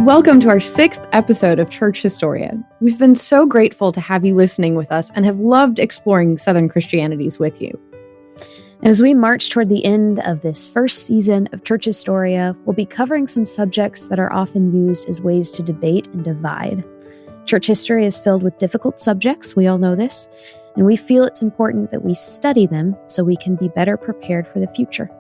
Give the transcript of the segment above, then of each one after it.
Welcome to our 6th episode of Church Historia. We've been so grateful to have you listening with us and have loved exploring Southern Christianities with you. And as we march toward the end of this first season of Church Historia, we'll be covering some subjects that are often used as ways to debate and divide. Church history is filled with difficult subjects, we all know this, and we feel it's important that we study them so we can be better prepared for the future.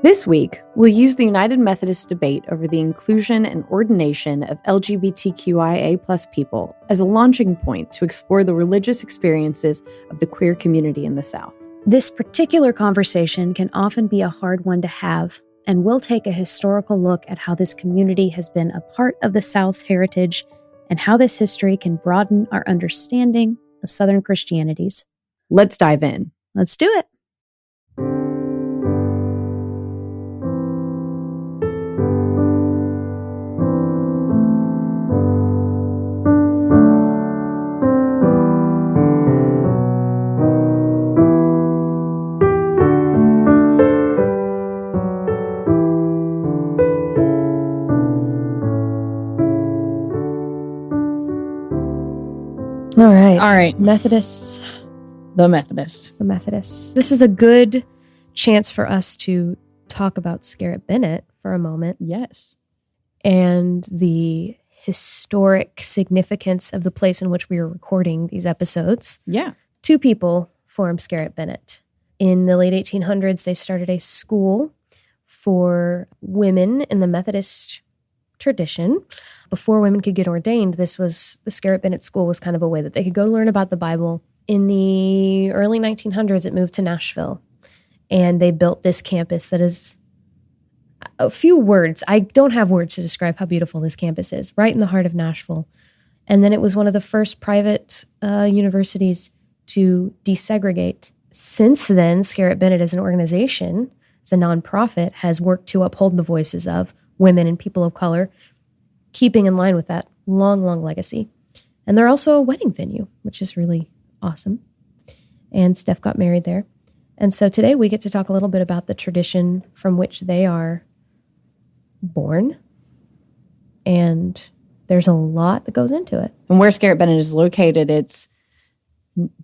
This week, we'll use the United Methodist debate over the inclusion and ordination of LGBTQIA+ people as a launching point to explore the religious experiences of the queer community in the South. This particular conversation can often be a hard one to have, and we'll take a historical look at how this community has been a part of the South's heritage and how this history can broaden our understanding of Southern Christianities. Let's dive in. Let's do it. All right. Methodists. The Methodists. This is a good chance for us to talk about Scarrett Bennett for a moment. Yes. And the historic significance of the place in which we are recording these episodes. Yeah. 2 people formed Scarrett Bennett. In the late 1800s, they started a school for women in the Methodist tradition. Before women could get ordained, the Scarrett Bennett School was kind of a way that they could go learn about the Bible. In the early 1900s, it moved to Nashville, and they built this campus that is a few words. I don't have words to describe how beautiful this campus is, right in the heart of Nashville. And then it was one of the first private universities to desegregate. Since then, Scarrett Bennett as an organization, as a nonprofit, has worked to uphold the voices of women and people of color, keeping in line with that long, long legacy. And they're also a wedding venue, which is really awesome. And Steph got married there. And so today we get to talk a little bit about the tradition from which they are born. And there's a lot that goes into it. And where Scarrett Bennett is located, it's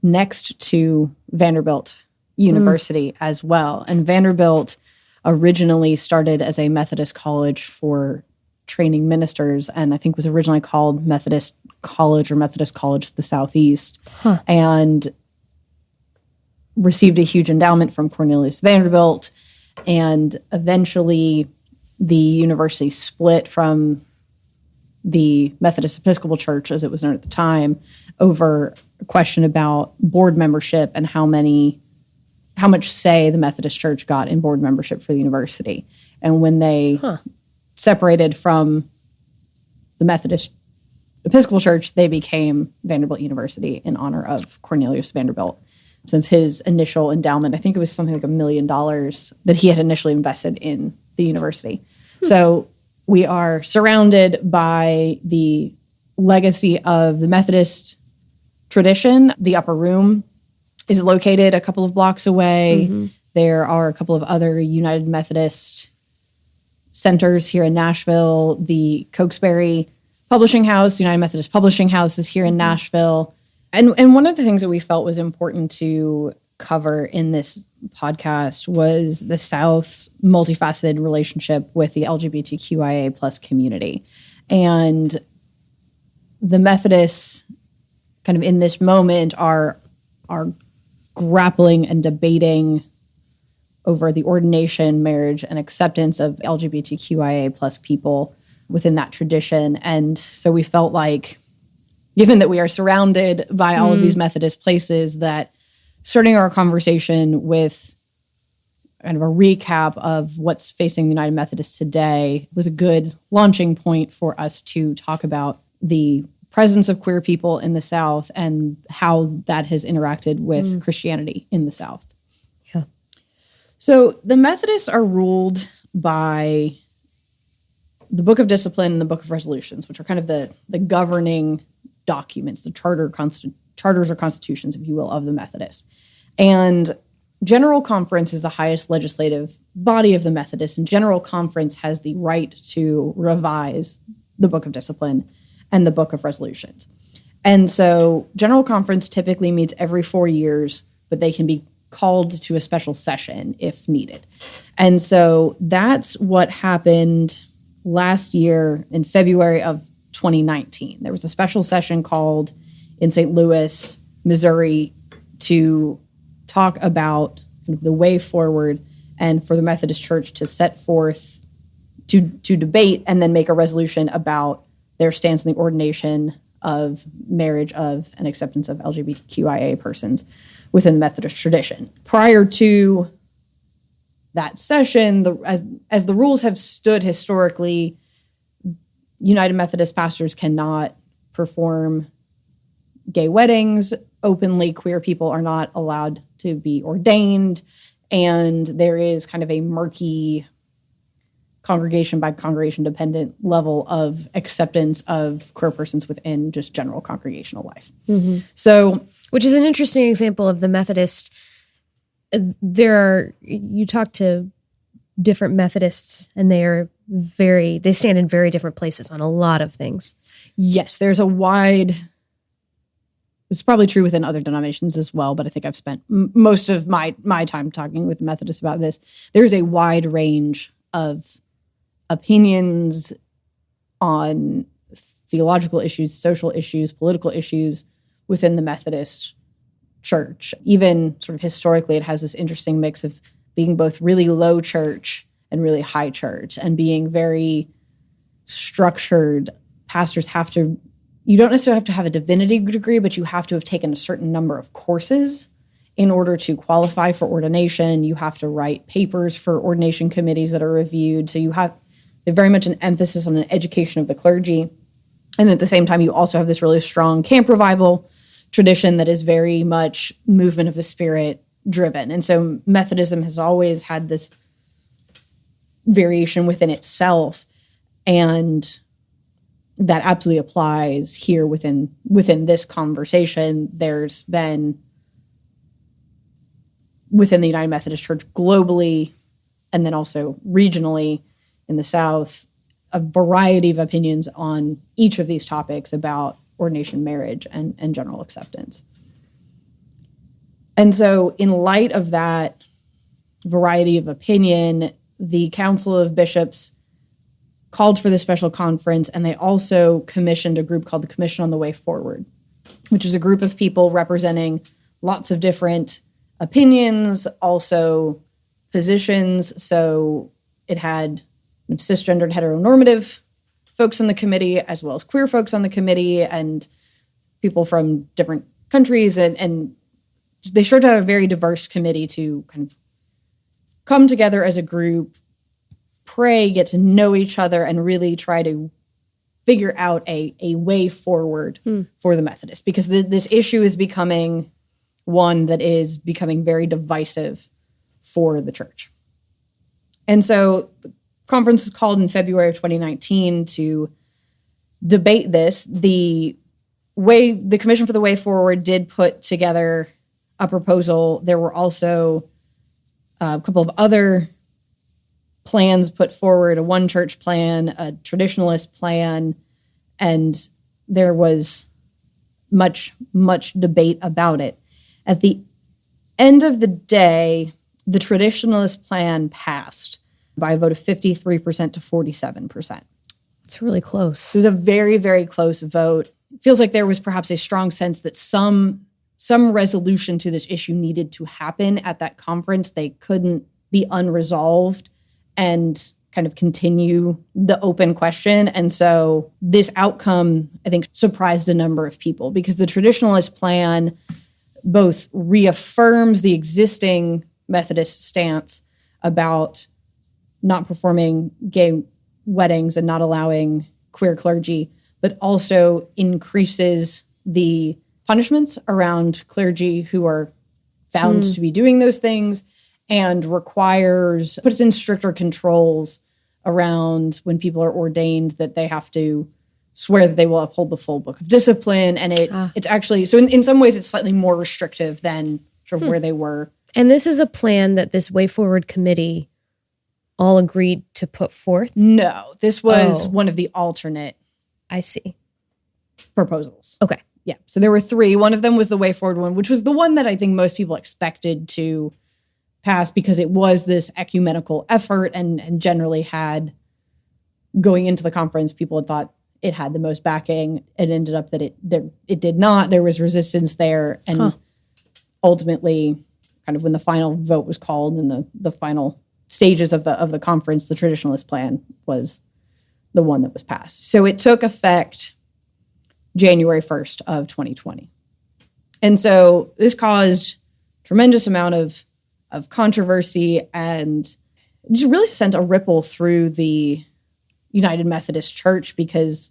next to Vanderbilt University as well. And Vanderbilt originally started as a Methodist college for training ministers, and I think was originally called Methodist College or Methodist College of the Southeast, and received a huge endowment from Cornelius Vanderbilt. And eventually the university split from the Methodist Episcopal Church, as it was known at the time, over a question about board membership and how much say the Methodist Church got in board membership for the university. And when they separated from the Methodist Episcopal Church, they became Vanderbilt University in honor of Cornelius Vanderbilt. Since his initial endowment, I think it was something like $1 million that he had initially invested in the university. So we are surrounded by the legacy of the Methodist tradition. The upper room is located a couple of blocks away. Mm-hmm. There are a couple of other United Methodist centers here in Nashville. The Cokesbury Publishing House, United Methodist Publishing House, is here in Nashville. And one of the things that we felt was important to cover in this podcast was the South's multifaceted relationship with the LGBTQIA+ community. And the Methodists kind of in this moment are grappling and debating over the ordination, marriage, and acceptance of LGBTQIA+ people within that tradition. And so we felt like, given that we are surrounded by all of these Methodist places, that starting our conversation with kind of a recap of what's facing the United Methodists today was a good launching point for us to talk about the presence of queer people in the South and how that has interacted with Christianity in the South. Yeah. So the Methodists are ruled by the Book of Discipline and the Book of Resolutions, which are kind of the governing documents, the charters or constitutions, if you will, of the Methodists. And General Conference is the highest legislative body of the Methodists, and General Conference has the right to revise the Book of Discipline and the Book of Resolutions. And so General Conference typically meets every 4 years, but they can be called to a special session if needed. And so that's what happened last year in February of 2019. There was a special session called in St. Louis, Missouri, to talk about kind of the way forward and for the Methodist Church to set forth, to debate and then make a resolution about their stance in the ordination of marriage of and acceptance of LGBTQIA persons within the Methodist tradition. Prior to that session, as the rules have stood historically, United Methodist pastors cannot perform gay weddings openly. Queer people are not allowed to be ordained, and there is kind of a murky congregation by congregation dependent level of acceptance of queer persons within just general congregational life. Mm-hmm. So, which is an interesting example of the Methodist. You talk to different Methodists and they stand in very different places on a lot of things. Yes, there's it's probably true within other denominations as well, but I think I've spent most of my time talking with Methodists about this. There's a wide range of opinions on theological issues, social issues, political issues within the Methodist Church. Even sort of historically, it has this interesting mix of being both really low church and really high church, and being very structured. Pastors you don't necessarily have to have a divinity degree, but you have to have taken a certain number of courses in order to qualify for ordination. You have to write papers for ordination committees that are reviewed. So there's very much an emphasis on an education of the clergy. And at the same time, you also have this really strong camp revival tradition that is very much movement of the Spirit driven. And so Methodism has always had this variation within itself, and that absolutely applies here within this conversation. There's been, within the United Methodist Church globally, and then also regionally in the South, a variety of opinions on each of these topics about ordination, marriage, and general acceptance. And so in light of that variety of opinion, the Council of Bishops called for this special conference, and they also commissioned a group called the Commission on the Way Forward, which is a group of people representing lots of different opinions, also positions. So it had cisgendered heteronormative folks on the committee, as well as queer folks on the committee, and people from different countries. And they sure to have a very diverse committee to kind of come together as a group, pray, get to know each other, and really try to figure out a way forward for the Methodists, because this issue is becoming one that is becoming very divisive for the church. And so the conference was called in February of 2019 to debate this. The Commission for the Way Forward did put together a proposal. There were also a couple of other plans put forward, a one church plan, a traditionalist plan, and there was much debate about it. At the end of the day, the traditionalist plan passed by a vote of 53% to 47%. It's really close. It was a very, very close vote. It feels like there was perhaps a strong sense that some resolution to this issue needed to happen at that conference. They couldn't be unresolved and kind of continue the open question. And so this outcome, I think, surprised a number of people, because the traditionalist plan both reaffirms the existing Methodist stance about not performing gay weddings and not allowing queer clergy, but also increases the punishments around clergy who are found to be doing those things, and puts in stricter controls around when people are ordained, that they have to swear that they will uphold the full Book of Discipline. And it's actually, so in some ways it's slightly more restrictive than sort of where they were. And this is a plan that this Way Forward committee all agreed to put forth? No, this was one of the alternate I see. proposals. Okay. Yeah. So there were three. One of them was the Way Forward one, which was the one that I think most people expected to pass because it was this ecumenical effort and generally had, going into the conference, people had thought it had the most backing. It ended up that it did not. There was resistance there. And ultimately, kind of when the final vote was called in the final stages of the conference, the traditionalist plan was the one that was passed. So it took effect January 1st of 2020. And so this caused tremendous amount of controversy and just really sent a ripple through the United Methodist Church, because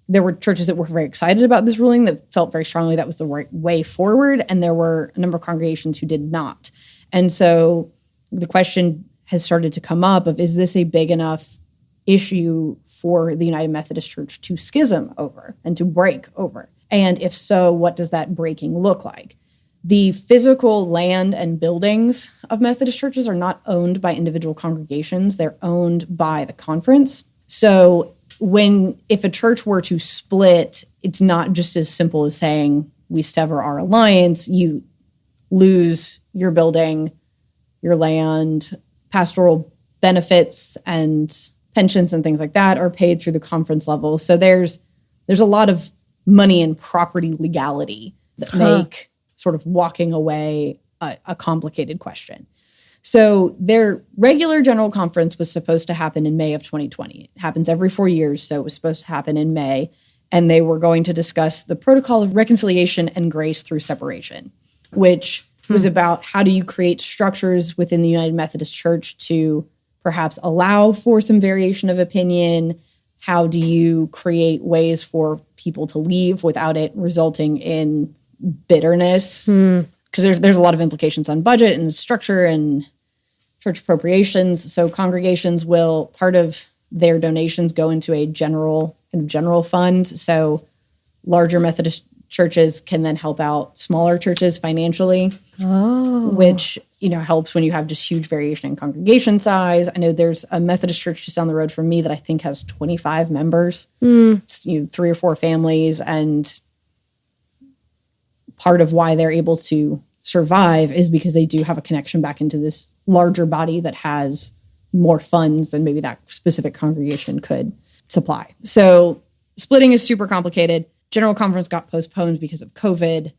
there were churches that were very excited about this ruling, that felt very strongly that was the right way forward, and there were a number of congregations who did not. And so the question has started to come up of, is this a big enough issue for the United Methodist Church to schism over and to break over? And if so, what does that breaking look like? The physical land and buildings of Methodist churches are not owned by individual congregations. They're owned by the conference. So if a church were to split, it's not just as simple as saying we sever our alliance. You lose your building, your land, pastoral benefits and pensions and things like that are paid through the conference level. So there's a lot of money and property legality that make sort of walking away a complicated question. So their regular general conference was supposed to happen in May of 2020. It happens every 4 years, so it was supposed to happen in May. And they were going to discuss the protocol of reconciliation and grace through separation, which was about how do you create structures within the United Methodist Church to perhaps allow for some variation of opinion. How do you create ways for people to leave without it resulting in bitterness? Because there's a lot of implications on budget and structure and church appropriations. So congregations will, part of their donations go into a general fund. So larger Methodist churches can then help out smaller churches financially, which helps when you have just huge variation in congregation size. I know there's a Methodist church just down the road from me that I think has 25 members. It's 3 or 4 families, and part of why they're able to survive is because they do have a connection back into this larger body that has more funds than maybe that specific congregation could supply. So splitting is super complicated. General conference got postponed because of COVID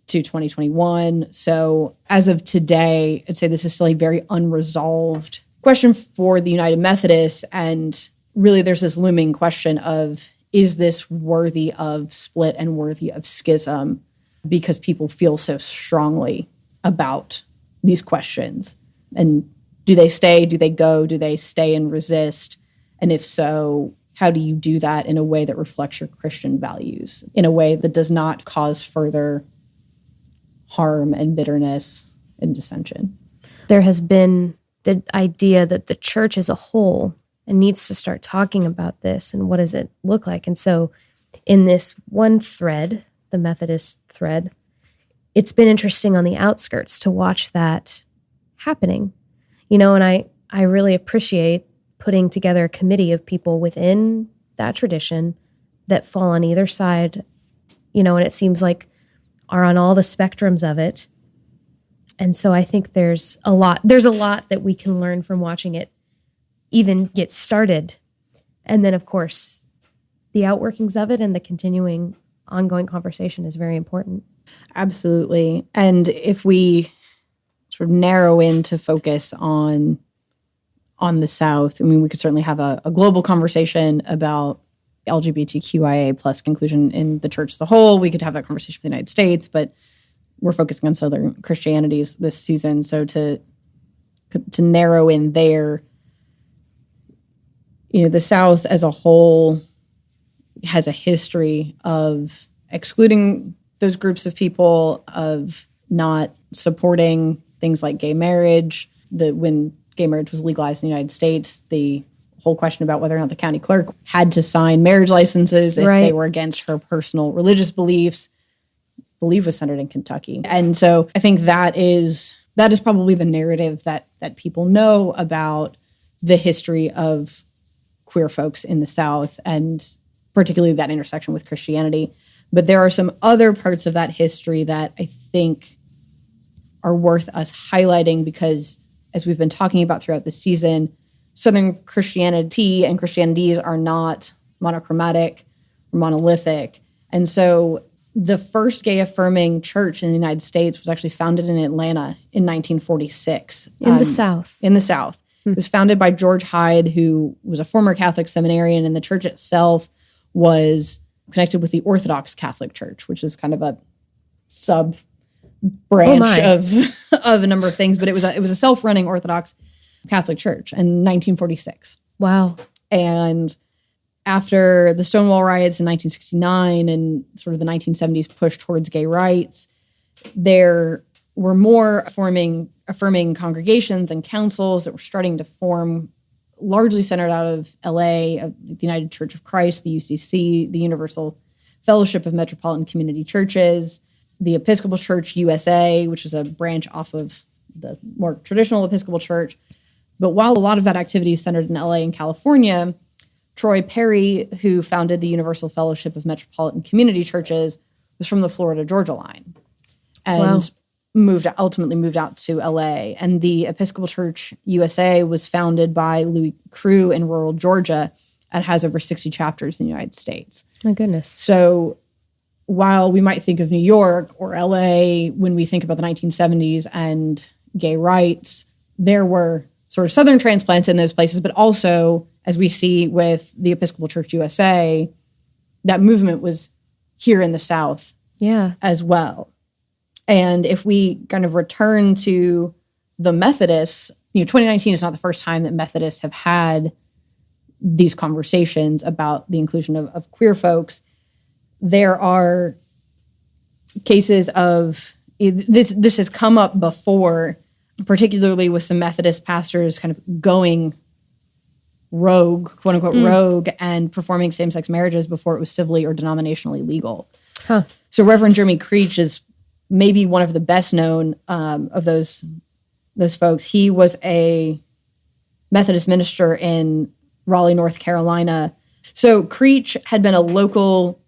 to 2021. So as of today, I'd say this is still a very unresolved question for the United Methodists. And really there's this looming question of, is this worthy of split and worthy of schism? Because people feel so strongly about these questions. And do they stay? Do they go? Do they stay and resist? And if so, how do you do that in a way that reflects your Christian values, in a way that does not cause further harm and bitterness and dissension? There has been the idea that the church as a whole needs to start talking about this and what does it look like. And so in this one thread, the Methodist thread, it's been interesting on the outskirts to watch that happening. And I really appreciate putting together a committee of people within that tradition that fall on either side, and it seems like are on all the spectrums of it. And so I think there's a lot that we can learn from watching it even get started. And then, of course, the outworkings of it and the continuing ongoing conversation is very important. Absolutely. And if we sort of narrow in to focus on the South, I mean, we could certainly have a global conversation about LGBTQIA plus inclusion in the church as a whole. We could have that conversation with the United States, but we're focusing on Southern Christianities this season. So to narrow in there, the South as a whole has a history of excluding those groups of people, of not supporting things like gay marriage. When gay marriage was legalized in the United States, the whole question about whether or not the county clerk had to sign marriage licenses if they were against her personal religious beliefs, I believe was centered in Kentucky. And so I think that is probably the narrative that people know about the history of queer folks in the South. And particularly that intersection with Christianity. But there are some other parts of that history that I think are worth us highlighting because, as we've been talking about throughout the season, Southern Christianity and Christianities are not monochromatic or monolithic. And so the first gay-affirming church in the United States was actually founded in Atlanta in 1946. In the South. In the South. It was founded by George Hyde, who was a former Catholic seminarian, and the church itself was connected with the Orthodox Catholic Church, which is kind of a sub-branch of a number of things. But it was a self-running Orthodox Catholic Church in 1946. Wow. And after the Stonewall riots in 1969 and sort of the 1970s push towards gay rights, there were more affirming congregations and councils that were starting to form, largely centered out of LA, the United Church of Christ, the UCC, the Universal Fellowship of Metropolitan Community Churches, the Episcopal Church USA, which is a branch off of the more traditional Episcopal Church. But while a lot of that activity is centered in LA and California, Troy Perry, who founded the Universal Fellowship of Metropolitan Community Churches, was from the Florida-Georgia line and ultimately moved out to LA. And the Episcopal Church USA was founded by Louis Crew in rural Georgia and has over 60 chapters in the United States. My goodness. So while we might think of New York or LA when we think about the 1970s and gay rights, there were sort of Southern transplants in those places, but also, as we see with the Episcopal Church USA, that movement was here in the South as well. And if we kind of return to the Methodists, 2019 is not the first time that Methodists have had these conversations about the inclusion of queer folks. There are cases of this has come up before, particularly with some Methodist pastors kind of going rogue, quote unquote, rogue, and performing same-sex marriages before it was civilly or denominationally legal. Huh. So Reverend Jeremy Creech is maybe one of the best known of those folks. He was a Methodist minister in Raleigh, North Carolina. So Creech had been a local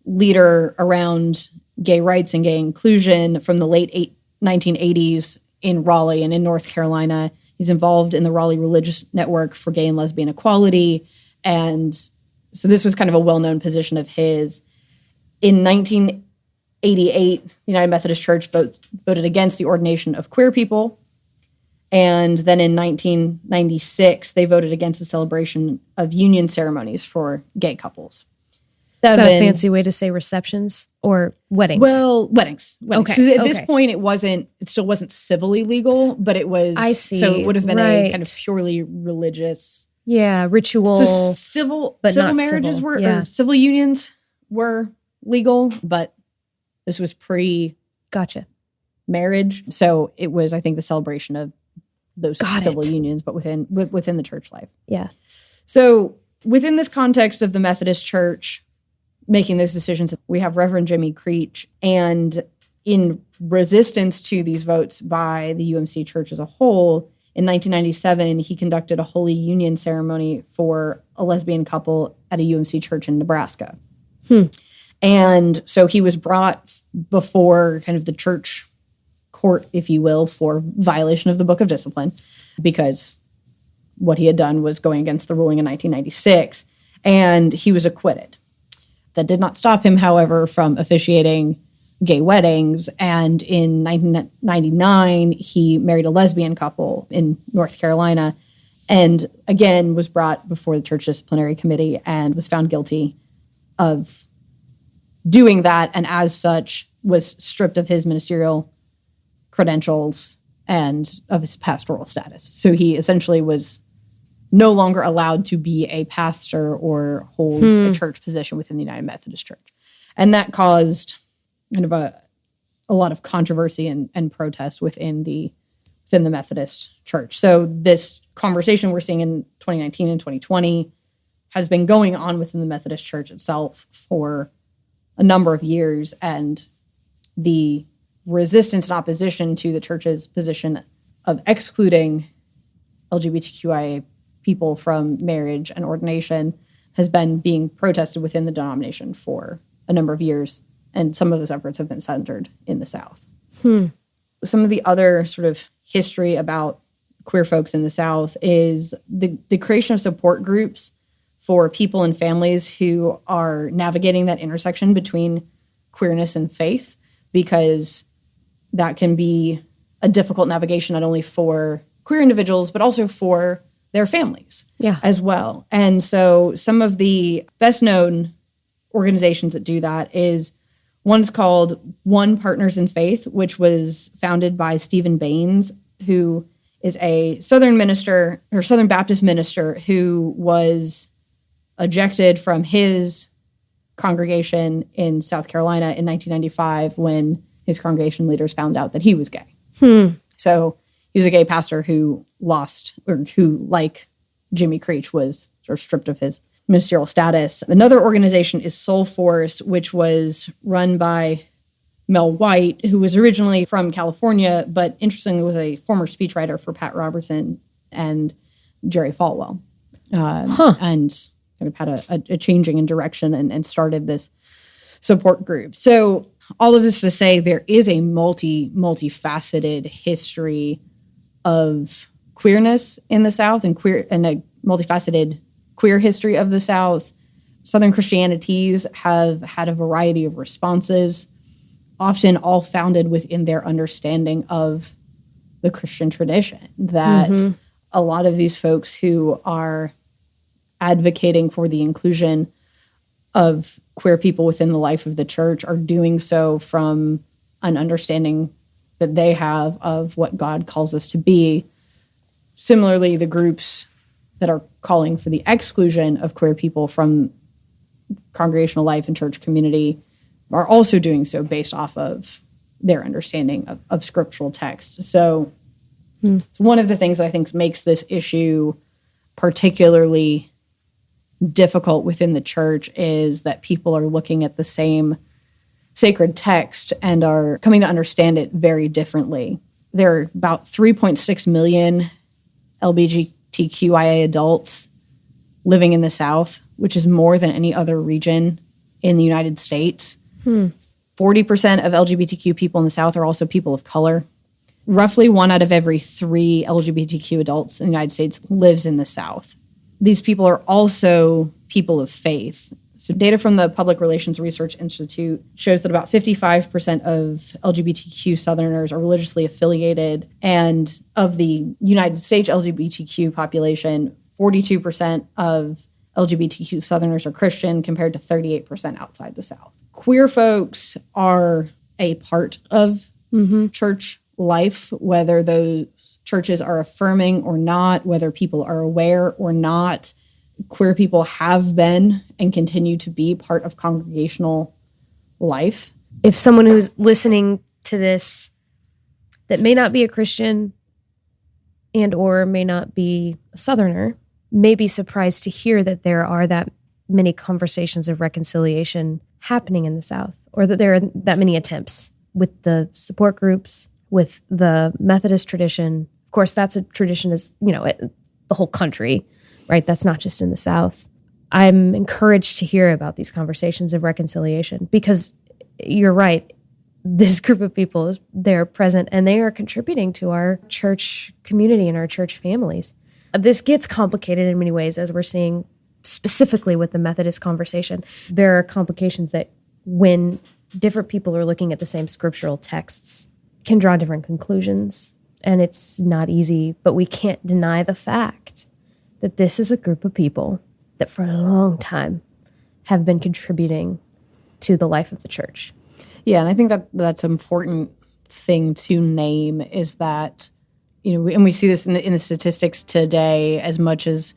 leader around gay rights and gay inclusion from the late 1980s in Raleigh and in North Carolina. He's involved in the Raleigh Religious Network for Gay and Lesbian Equality. And so this was kind of a well-known position of his. In 1988, the United Methodist Church voted against the ordination of queer people. And then in 1996, they voted against the celebration of union ceremonies for gay couples. Is that a fancy way to say receptions or weddings? Well, weddings. Okay. So at this point, it still wasn't civilly legal, but it was. I see. So it would have been a kind of purely religious. Yeah, ritual. So civil marriages were, or civil unions were legal, but this was pre-marriage. So it was, I think, the celebration of those civil unions, but within the church life. Yeah. So within this context of the Methodist Church making those decisions, we have Reverend Jimmy Creech, and in resistance to these votes by the UMC Church as a whole, in 1997, he conducted a Holy Union ceremony for a lesbian couple at a UMC church in Nebraska. And so he was brought before kind of the church court, if you will, for violation of the Book of Discipline, because what he had done was going against the ruling in 1996, and he was acquitted. That did not stop him, however, from officiating gay weddings, and in 1999, he married a lesbian couple in North Carolina, and again was brought before the church disciplinary committee and was found guilty of doing that, and as such was stripped of his ministerial credentials and of his pastoral status. So he essentially was no longer allowed to be a pastor or hold a church position within the United Methodist Church. And that caused kind of a lot of controversy and protest within the Methodist Church. So this conversation we're seeing in 2019 and 2020 has been going on within the Methodist Church itself for a number of years, and the resistance and opposition to the church's position of excluding LGBTQIA people from marriage and ordination has been being protested within the denomination for a number of years, and some of those efforts have been centered in the South. Some of the other sort of history about queer folks in the South is the creation of support groups for people and families who are navigating that intersection between queerness and faith, because that can be a difficult navigation not only for queer individuals, but also for their families as well. And so some of the best known organizations that do that is one's called One Partners in Faith, which was founded by Stephen Baines, who is a Southern minister or Southern Baptist minister who was ejected from his congregation in South Carolina in 1995 when his congregation leaders found out that he was gay. So he was a gay pastor who like Jimmy Creech, was sort of stripped of his ministerial status. Another organization is Soul Force, which was run by Mel White, who was originally from California, but interestingly was a former speechwriter for Pat Robertson and Jerry Falwell. And kind of had a changing in direction and started this support group. So all of this to say there is a multifaceted history of queerness in the South and a multifaceted queer history of the South. Southern Christianities have had a variety of responses, often all founded within their understanding of the Christian tradition, that a lot of these folks who are advocating for the inclusion of queer people within the life of the church are doing so from an understanding that they have of what God calls us to be. Similarly, the groups that are calling for the exclusion of queer people from congregational life and church community are also doing so based off of their understanding of scriptural text. So it's one of the things that I think makes this issue particularly difficult within the church is that people are looking at the same sacred text and are coming to understand it very differently. There are about 3.6 million LGBTQIA adults living in the South, which is more than any other region in the United States. 40% of LGBTQ people in the South are also people of color. Roughly 1 out of every 3 LGBTQ adults in the United States lives in the South. These people are also people of faith. So data from the Public Relations Research Institute shows that about 55% of LGBTQ Southerners are religiously affiliated. And of the United States LGBTQ population, 42% of LGBTQ Southerners are Christian compared to 38% outside the South. Queer folks are a part of church life, whether those churches are affirming or not, whether people are aware or not. Queer people have been and continue to be part of congregational life. If someone who's listening to this that may not be a Christian and or may not be a Southerner may be surprised to hear that there are that many conversations of reconciliation happening in the South, or that there are that many attempts with the support groups, with the Methodist tradition. Of course, that's a tradition as, the whole country, right? That's not just in the South. I'm encouraged to hear about these conversations of reconciliation because you're right. This group of people, they're present and they are contributing to our church community and our church families. This gets complicated in many ways, as we're seeing specifically with the Methodist conversation. There are complications that when different people are looking at the same scriptural texts can draw different conclusions. And it's not easy, but we can't deny the fact that this is a group of people that for a long time have been contributing to the life of the church. Yeah, and I think that's an important thing to name is that, and we see this in the statistics today, as much as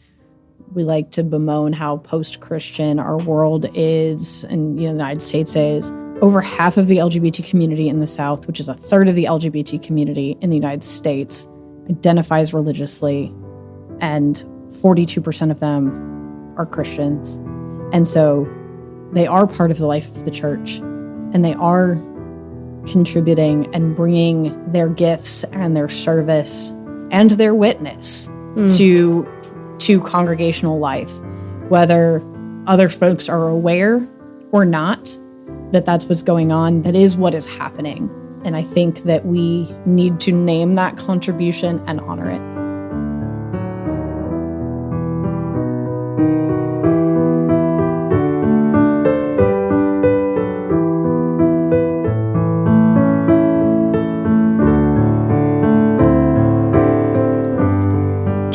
we like to bemoan how post-Christian our world is and the United States is. Over half of the LGBT community in the South, which is a third of the LGBT community in the United States, identifies religiously, and 42% of them are Christians. And so they are part of the life of the church, and they are contributing and bringing their gifts and their service and their witness to congregational life, whether other folks are aware or not that that's what's going on, that is what is happening. And I think that we need to name that contribution and honor it.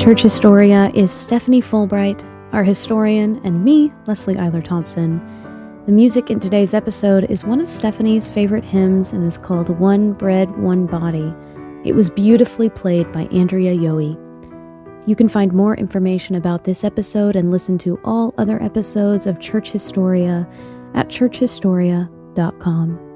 Church Historia is Stephanie Fulbright, our historian, and me, Leslie Eiler Thompson. The music in today's episode is one of Stephanie's favorite hymns and is called One Bread, One Body. It was beautifully played by Andrea Yohe. You can find more information about this episode and listen to all other episodes of Church Historia at churchhistoria.com.